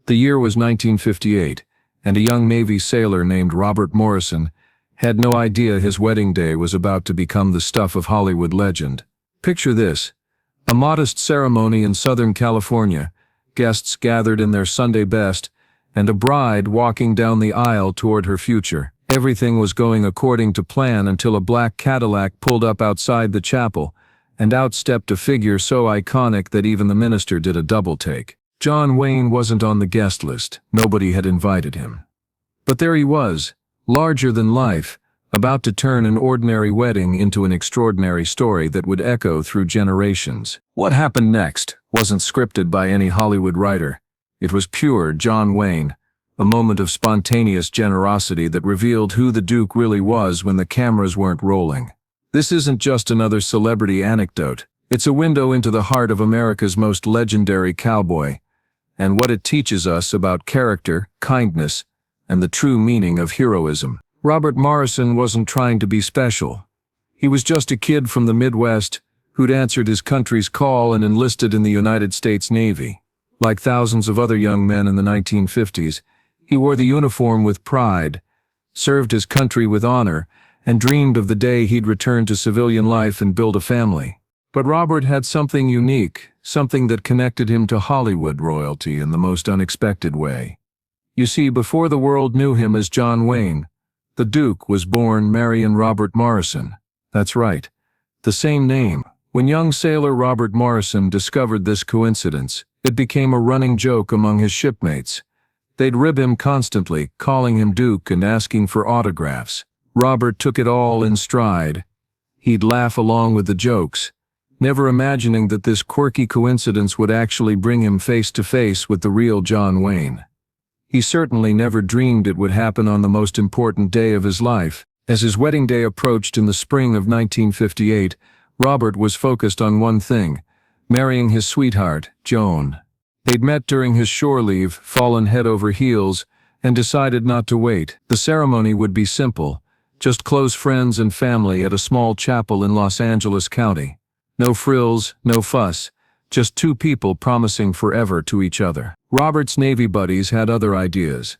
The year was 1958, and a young Navy sailor named Robert Morrison had no idea his wedding day was about to become the stuff of Hollywood legend. Picture this: a modest ceremony in Southern California, guests gathered in their Sunday best, and a bride walking down the aisle toward her future. Everything was going according to plan until a black Cadillac pulled up outside the chapel, and out stepped a figure so iconic that even the minister did a double take. John Wayne wasn't on the guest list. Nobody had invited him. But there he was, larger than life, about to turn an ordinary wedding into an extraordinary story that would echo through generations. What happened next wasn't scripted by any Hollywood writer. It was pure John Wayne, a moment of spontaneous generosity that revealed who the Duke really was when the cameras weren't rolling. This isn't just another celebrity anecdote. It's a window into the heart of America's most legendary cowboy, and what it teaches us about character, kindness, and the true meaning of heroism. Robert Morrison wasn't trying to be special. He was just a kid from the Midwest who'd answered his country's call and enlisted in the United States Navy. Like thousands of other young men in the 1950s, he wore the uniform with pride, served his country with honor, and dreamed of the day he'd return to civilian life and build a family. But Robert had something unique, something that connected him to Hollywood royalty in the most unexpected way. You see, before the world knew him as John Wayne, the Duke was born Marion Robert Morrison. That's right, the same name. When young sailor Robert Morrison discovered this coincidence, it became a running joke among his shipmates. They'd rib him constantly, calling him Duke and asking for autographs. Robert took it all in stride. He'd laugh along with the jokes, never imagining that this quirky coincidence would actually bring him face to face with the real John Wayne. He certainly never dreamed it would happen on the most important day of his life. As his wedding day approached in the spring of 1958, Robert was focused on one thing: marrying his sweetheart, Joan. They'd met during his shore leave, fallen head over heels, and decided not to wait. The ceremony would be simple, just close friends and family at a small chapel in Los Angeles County. No frills, no fuss, just two people promising forever to each other. Robert's Navy buddies had other ideas.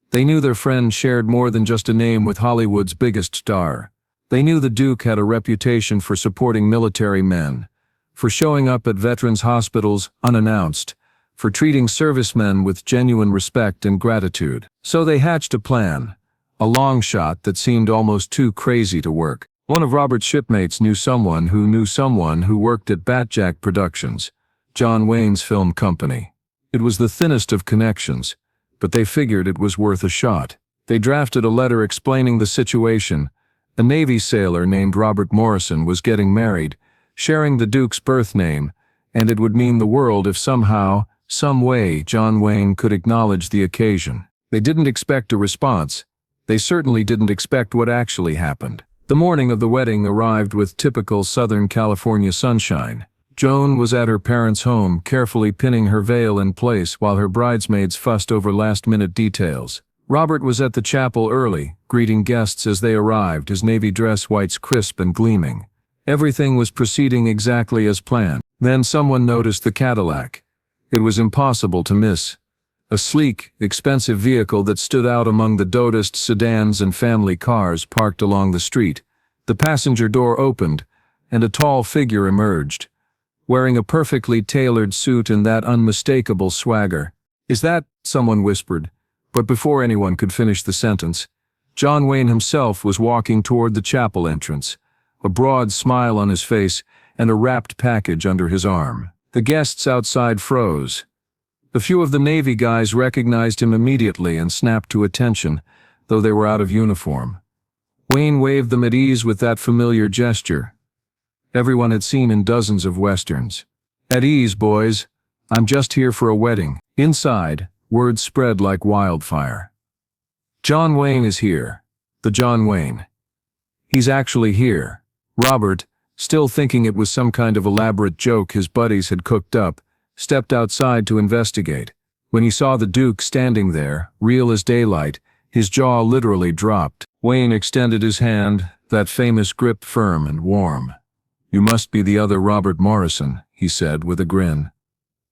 They knew their friend shared more than just a name with Hollywood's biggest star. They knew the Duke had a reputation for supporting military men, for showing up at veterans' hospitals unannounced, for treating servicemen with genuine respect and gratitude. So they hatched a plan, a long shot that seemed almost too crazy to work. One of Robert's shipmates knew someone who worked at Batjack Productions, John Wayne's film company. It was the thinnest of connections, but they figured it was worth a shot. They drafted a letter explaining the situation. A Navy sailor named Robert Morrison was getting married, sharing the Duke's birth name, and it would mean the world if somehow, some way, John Wayne could acknowledge the occasion. They didn't expect a response. They certainly didn't expect what actually happened. The morning of the wedding arrived with typical Southern California sunshine. Joan was at her parents' home, carefully pinning her veil in place while her bridesmaids fussed over last-minute details. Robert was at the chapel early, greeting guests as they arrived, his navy dress whites crisp and gleaming. Everything was proceeding exactly as planned. Then someone noticed the Cadillac. It was impossible to miss. A sleek, expensive vehicle that stood out among the dotast sedans and family cars parked along the street. The passenger door opened, and a tall figure emerged, wearing a perfectly tailored suit and that unmistakable swagger. "Is that?" someone whispered, but before anyone could finish the sentence, John Wayne himself was walking toward the chapel entrance, a broad smile on his face and a wrapped package under his arm. The guests outside froze. A few of the Navy guys recognized him immediately and snapped to attention, though they were out of uniform. Wayne waved them at ease with that familiar gesture everyone had seen in dozens of westerns. "At ease, boys. I'm just here for a wedding." Inside, word spread like wildfire. "John Wayne is here. The John Wayne. He's actually here." Robert, still thinking it was some kind of elaborate joke his buddies had cooked up, stepped outside to investigate. When he saw the Duke standing there, real as daylight, his jaw literally dropped. Wayne extended his hand, that famous grip firm and warm. "You must be the other Robert Morrison," he said with a grin.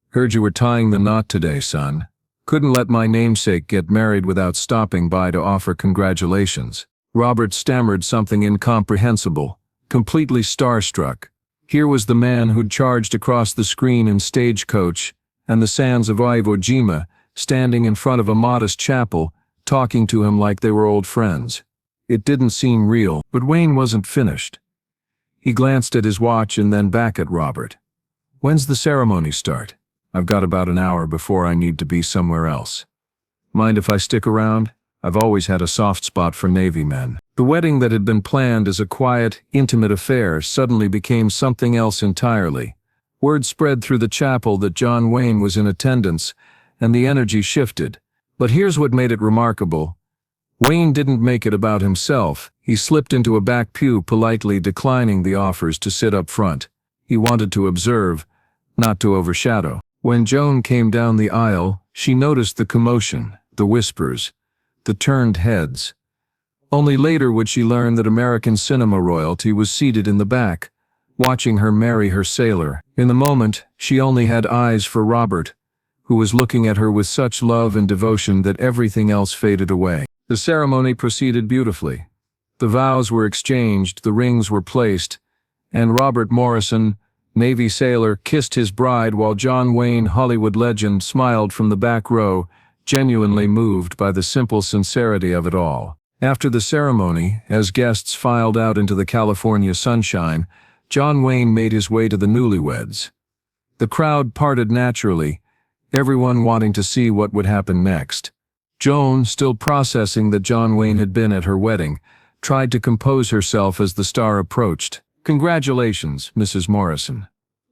"Heard you were tying the knot today, son. Couldn't let my namesake get married without stopping by to offer congratulations. Robert stammered something incomprehensible, completely starstruck. Here was the man who'd charged across the screen in Stagecoach and the sands of Iwo Jima, standing in front of a modest chapel, talking to him like they were old friends. It didn't seem real, but Wayne wasn't finished. He glanced at his watch and then back at Robert. "When's the ceremony start? I've got about an hour before I need to be somewhere else. Mind if I stick around? I've always had a soft spot for Navy men." The wedding that had been planned as a quiet, intimate affair suddenly became something else entirely. Word spread through the chapel that John Wayne was in attendance, and the energy shifted. But here's what made it remarkable. Wayne didn't make it about himself. He slipped into a back pew, politely declining the offers to sit up front. He wanted to observe, not to overshadow. When Joan came down the aisle, she noticed the commotion, the whispers, the turned heads. Only later would she learn that American cinema royalty was seated in the back, watching her marry her sailor. In the moment, she only had eyes for Robert, who was looking at her with such love and devotion that everything else faded away. The ceremony proceeded beautifully. The vows were exchanged, the rings were placed, and Robert Morrison, Navy sailor, kissed his bride while John Wayne, Hollywood legend, smiled from the back row, genuinely moved by the simple sincerity of it all. After the ceremony, as guests filed out into the California sunshine, John Wayne made his way to the newlyweds. The crowd parted naturally, everyone wanting to see what would happen next. Joan, still processing that John Wayne had been at her wedding, tried to compose herself as the star approached. "Congratulations, Mrs. Morrison,"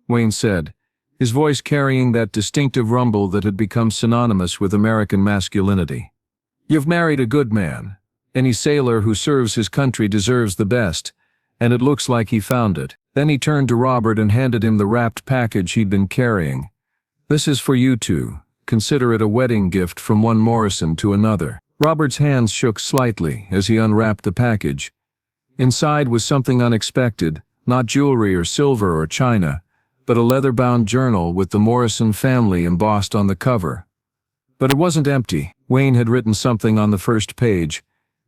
Wayne said, his voice carrying that distinctive rumble that had become synonymous with American masculinity. "You've married a good man. Any sailor who serves his country deserves the best, and it looks like he found it." Then he turned to Robert and handed him the wrapped package he'd been carrying. "This is for you two. Consider it a wedding gift from one Morrison to another." Robert's hands shook slightly as he unwrapped the package. Inside was something unexpected, not jewelry or silver or china, but a leather-bound journal with the Morrison family embossed on the cover. But it wasn't empty. Wayne had written something on the first page,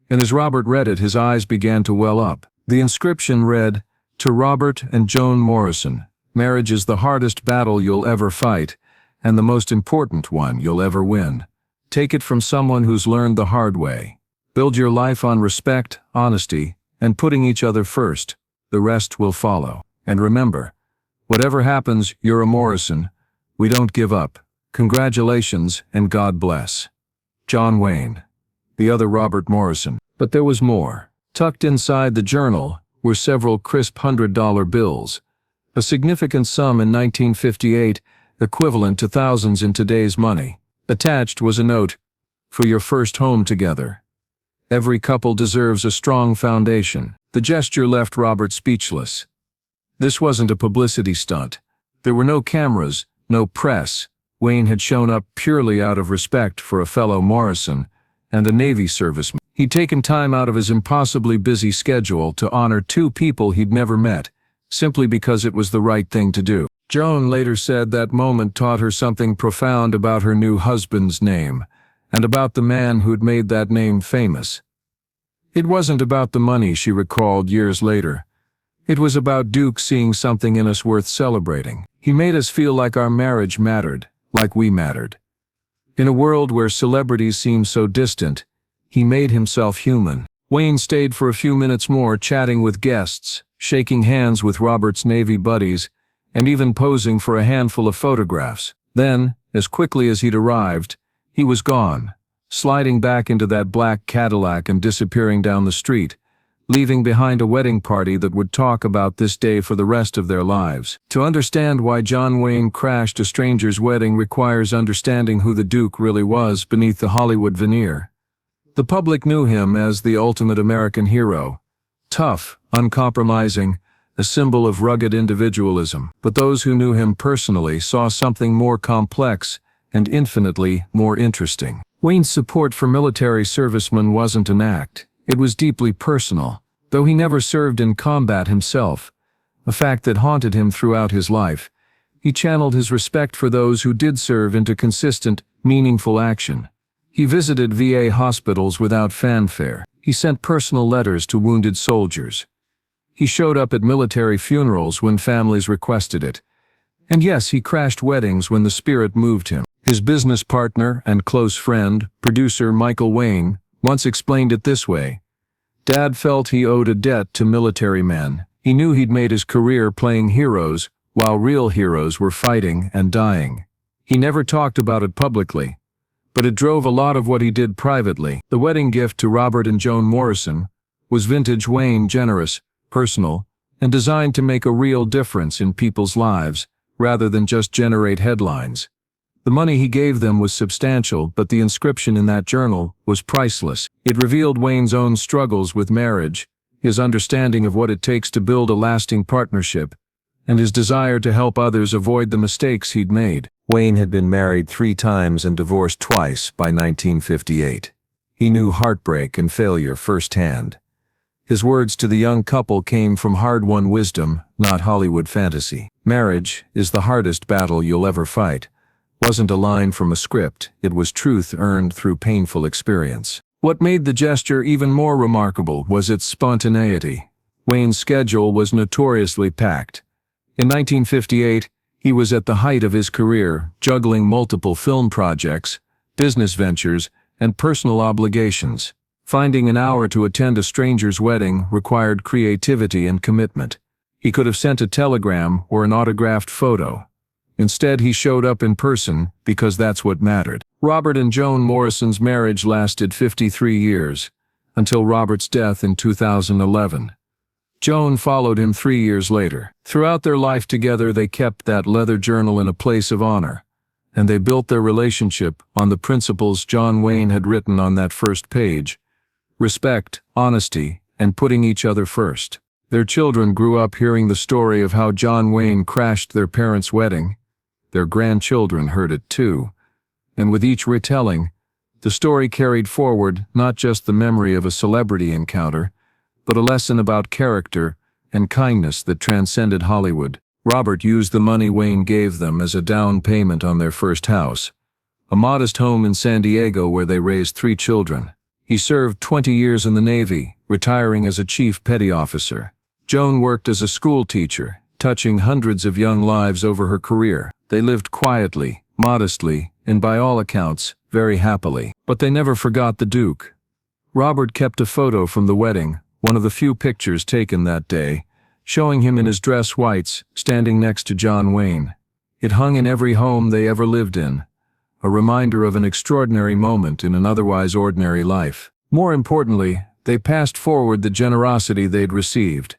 and as Robert read it, his eyes began to well up. The inscription read, "To Robert and Joan Morrison, marriage is the hardest battle you'll ever fight, and the most important one you'll ever win. Take it from someone who's learned the hard way. Build your life on respect, honesty, and putting each other first. The rest will follow. And remember, whatever happens, you're a Morrison. We don't give up. Congratulations and God bless. John Wayne." The other Robert Morrison. But there was more. Tucked inside the journal were several crisp $100 bills, a significant sum in 1958, equivalent to thousands in today's money. Attached was a note, "For your first home together. Every couple deserves a strong foundation." The gesture left Robert speechless. This wasn't a publicity stunt. There were no cameras, no press. Wayne had shown up purely out of respect for a fellow Morrison and a Navy serviceman. He'd taken time out of his impossibly busy schedule to honor two people he'd never met, simply because it was the right thing to do. Joan later said that moment taught her something profound about her new husband's name, and about the man who'd made that name famous. It wasn't about the money, she recalled years later. It was about Duke seeing something in us worth celebrating. He made us feel like our marriage mattered, like we mattered. In a world where celebrities seem so distant, he made himself human. Wayne stayed for a few minutes more, chatting with guests, shaking hands with Robert's Navy buddies, and even posing for a handful of photographs. Then, as quickly as he'd arrived, he was gone, sliding back into that black Cadillac and disappearing down the street, leaving behind a wedding party that would talk about this day for the rest of their lives. To understand why John Wayne crashed a stranger's wedding requires understanding who the Duke really was beneath the Hollywood veneer. The public knew him as the ultimate American hero, tough, uncompromising, a symbol of rugged individualism. But those who knew him personally saw something more complex and infinitely more interesting. Wayne's support for military servicemen wasn't an act. It was deeply personal, though he never served in combat himself, a fact that haunted him throughout his life. He channeled his respect for those who did serve into consistent, meaningful action. He visited VA hospitals without fanfare. He sent personal letters to wounded soldiers. He showed up at military funerals when families requested it. And yes, he crashed weddings when the spirit moved him. His business partner and close friend, producer Michael Wayne, once explained it this way. Dad felt he owed a debt to military men. He knew he'd made his career playing heroes, while real heroes were fighting and dying. He never talked about it publicly, but it drove a lot of what he did privately. The wedding gift to Robert and Joan Morrison was vintage Wayne, generous, personal, and designed to make a real difference in people's lives, rather than just generate headlines. The money he gave them was substantial, but the inscription in that journal was priceless. It revealed Wayne's own struggles with marriage, his understanding of what it takes to build a lasting partnership, and his desire to help others avoid the mistakes he'd made. Wayne had been married 3 times and divorced twice by 1958. He knew heartbreak and failure firsthand. His words to the young couple came from hard-won wisdom, not Hollywood fantasy. Marriage is the hardest battle you'll ever fight. Wasn't a line from a script, it was truth earned through painful experience. What made the gesture even more remarkable was its spontaneity. Wayne's schedule was notoriously packed. In 1958, he was at the height of his career, juggling multiple film projects, business ventures, and personal obligations. Finding an hour to attend a stranger's wedding required creativity and commitment. He could have sent a telegram or an autographed photo. Instead, he showed up in person because that's what mattered. Robert and Joan Morrison's marriage lasted 53 years, until Robert's death in 2011. Joan followed him 3 years later. Throughout their life together, they kept that leather journal in a place of honor, and they built their relationship on the principles John Wayne had written on that first page: respect, honesty, and putting each other first. Their children grew up hearing the story of how John Wayne crashed their parents' wedding. Their grandchildren heard it too, and with each retelling, the story carried forward not just the memory of a celebrity encounter, but a lesson about character and kindness that transcended Hollywood. Robert used the money Wayne gave them as a down payment on their first house, a modest home in San Diego where they raised 3 children. He served 20 years in the Navy, retiring as a chief petty officer. Joan worked as a school teacher, touching hundreds of young lives over her career. They lived quietly, modestly, and by all accounts, very happily. But they never forgot the Duke. Robert kept a photo from the wedding, one of the few pictures taken that day, showing him in his dress whites, standing next to John Wayne. It hung in every home they ever lived in, a reminder of an extraordinary moment in an otherwise ordinary life. More importantly, they passed forward the generosity they'd received.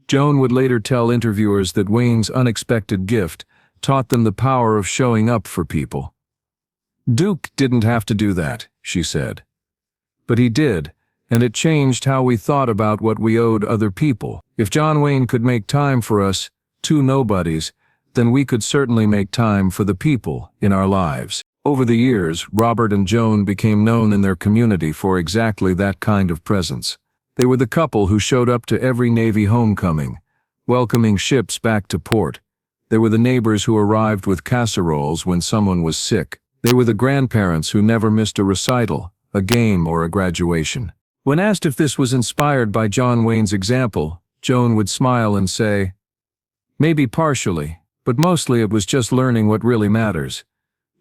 Joan would later tell interviewers that Wayne's unexpected gift taught them the power of showing up for people. Duke didn't have to do that, she said. But he did, and it changed how we thought about what we owed other people. If John Wayne could make time for us, 2 nobodies, then we could certainly make time for the people in our lives. Over the years, Robert and Joan became known in their community for exactly that kind of presence. They were the couple who showed up to every Navy homecoming, welcoming ships back to port. They were the neighbors who arrived with casseroles when someone was sick. They were the grandparents who never missed a recital, a game, or a graduation. When asked if this was inspired by John Wayne's example, Joan would smile and say, "Maybe partially, but mostly it was just learning what really matters.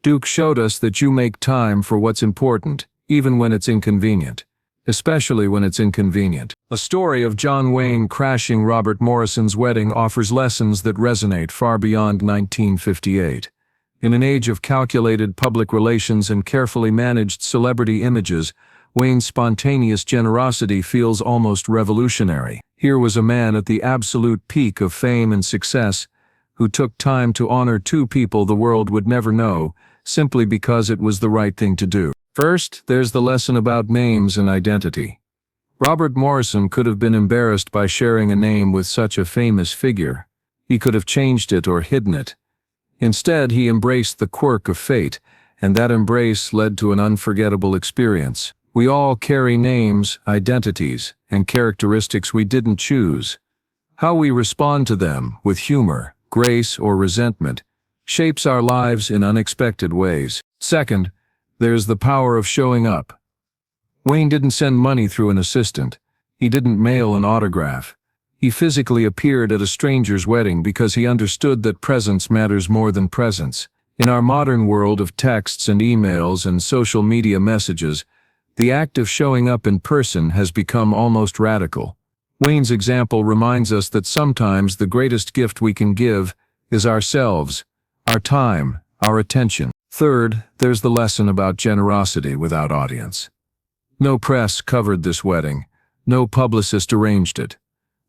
Duke showed us that you make time for what's important, even when it's inconvenient. Especially when it's inconvenient." A story of John Wayne crashing Robert Morrison's wedding offers lessons that resonate far beyond 1958. In an age of calculated public relations and carefully managed celebrity images, Wayne's spontaneous generosity feels almost revolutionary. Here was a man at the absolute peak of fame and success who took time to honor 2 people the world would never know, simply because it was the right thing to do. First, there's the lesson about names and identity. Robert Morrison could have been embarrassed by sharing a name with such a famous figure. He could have changed it or hidden it. Instead, he embraced the quirk of fate, and that embrace led to an unforgettable experience. We all carry names, identities, and characteristics we didn't choose. How we respond to them, with humor, grace, or resentment, shapes our lives in unexpected ways. Second, there's the power of showing up. Wayne didn't send money through an assistant. He didn't mail an autograph. He physically appeared at a stranger's wedding because he understood that presence matters more than presence. In our modern world of texts and emails and social media messages, the act of showing up in person has become almost radical. Wayne's example reminds us that sometimes the greatest gift we can give is ourselves, our time, our attention. Third, there's the lesson about generosity without audience. No press covered this wedding. No publicist arranged it.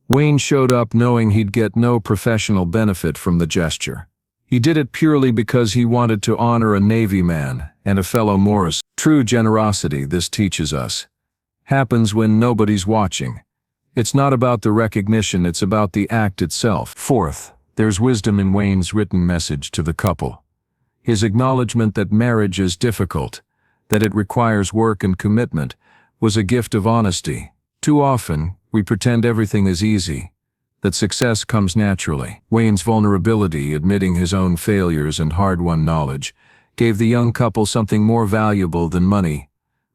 Wayne showed up knowing he'd get no professional benefit from the gesture. He did it purely because he wanted to honor a Navy man and a fellow Morris. True generosity, this teaches us, happens when nobody's watching. It's not about the recognition, it's about the act itself. Fourth, there's wisdom in Wayne's written message to the couple. His acknowledgement that marriage is difficult, that it requires work and commitment, was a gift of honesty. Too often, we pretend everything is easy, that success comes naturally. Wayne's vulnerability, admitting his own failures and hard-won knowledge, gave the young couple something more valuable than money: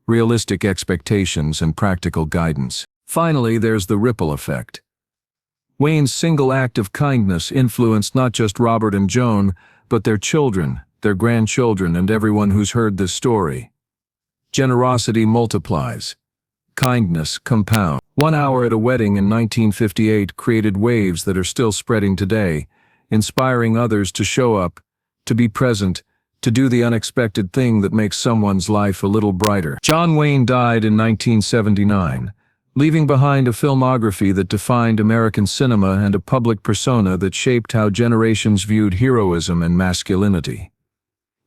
realistic expectations and practical guidance. Finally, there's the ripple effect. Wayne's single act of kindness influenced not just Robert and Joan, but their children, their grandchildren, and everyone who's heard this story. Generosity multiplies. Kindness compounds. 1 hour at a wedding in 1958 created waves that are still spreading today, inspiring others to show up, to be present, to do the unexpected thing that makes someone's life a little brighter. John Wayne died in 1979, leaving behind a filmography that defined American cinema and a public persona that shaped how generations viewed heroism and masculinity.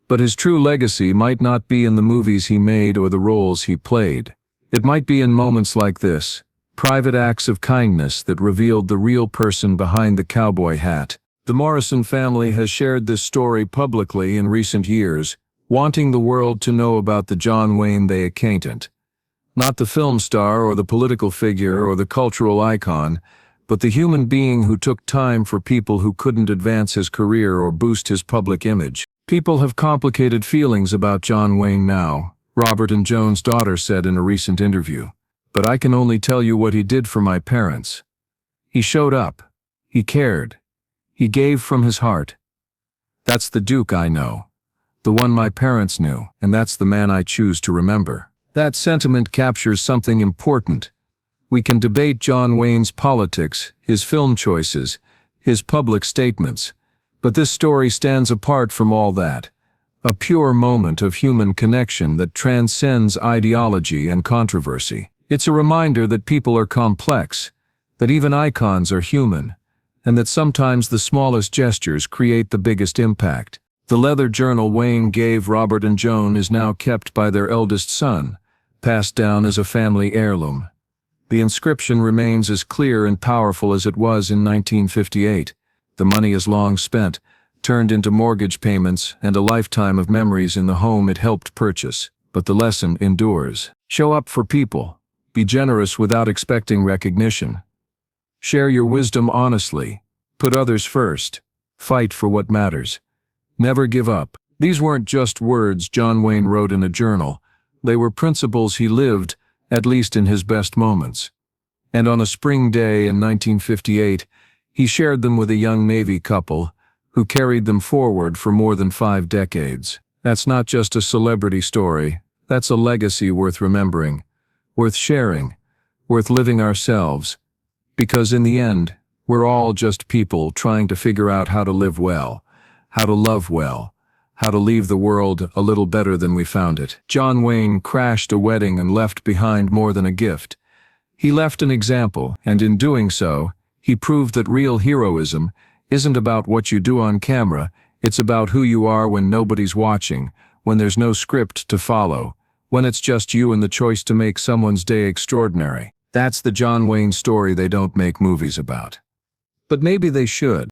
But his true legacy might not be in the movies he made or the roles he played. It might be in moments like this, private acts of kindness that revealed the real person behind the cowboy hat. The Morrison family has shared this story publicly in recent years, wanting the world to know about the John Wayne they acquainted. Not the film star or the political figure or the cultural icon, but the human being who took time for people who couldn't advance his career or boost his public image. People have complicated feelings about John Wayne now, Robert and Joan's daughter said in a recent interview. But I can only tell you what he did for my parents. He showed up. He cared. He gave from his heart. That's the Duke I know, the one my parents knew, and that's the man I choose to remember. That sentiment captures something important. We can debate John Wayne's politics, his film choices, his public statements, but this story stands apart from all that. A pure moment of human connection that transcends ideology and controversy. It's a reminder that people are complex, that even icons are human, and that sometimes the smallest gestures create the biggest impact. The leather journal Wayne gave Robert and Joan is now kept by their eldest son, passed down as a family heirloom. The inscription remains as clear and powerful as it was in 1958. The money is long spent, turned into mortgage payments and a lifetime of memories in the home it helped purchase. But the lesson endures. Show up for people. Be generous without expecting recognition. Share your wisdom honestly. Put others first. Fight for what matters. Never give up. These weren't just words John Wayne wrote in a journal. They were principles he lived, at least in his best moments. And on a spring day in 1958, he shared them with a young Navy couple who carried them forward for more than 5 decades. That's not just a celebrity story. That's a legacy worth remembering, worth sharing, worth living ourselves. Because in the end, we're all just people trying to figure out how to live well, how to love well, how to leave the world a little better than we found it. John Wayne crashed a wedding and left behind more than a gift. He left an example, and in doing so, he proved that real heroism isn't about what you do on camera, it's about who you are when nobody's watching, when there's no script to follow, when it's just you and the choice to make someone's day extraordinary. That's the John Wayne story they don't make movies about. But maybe they should.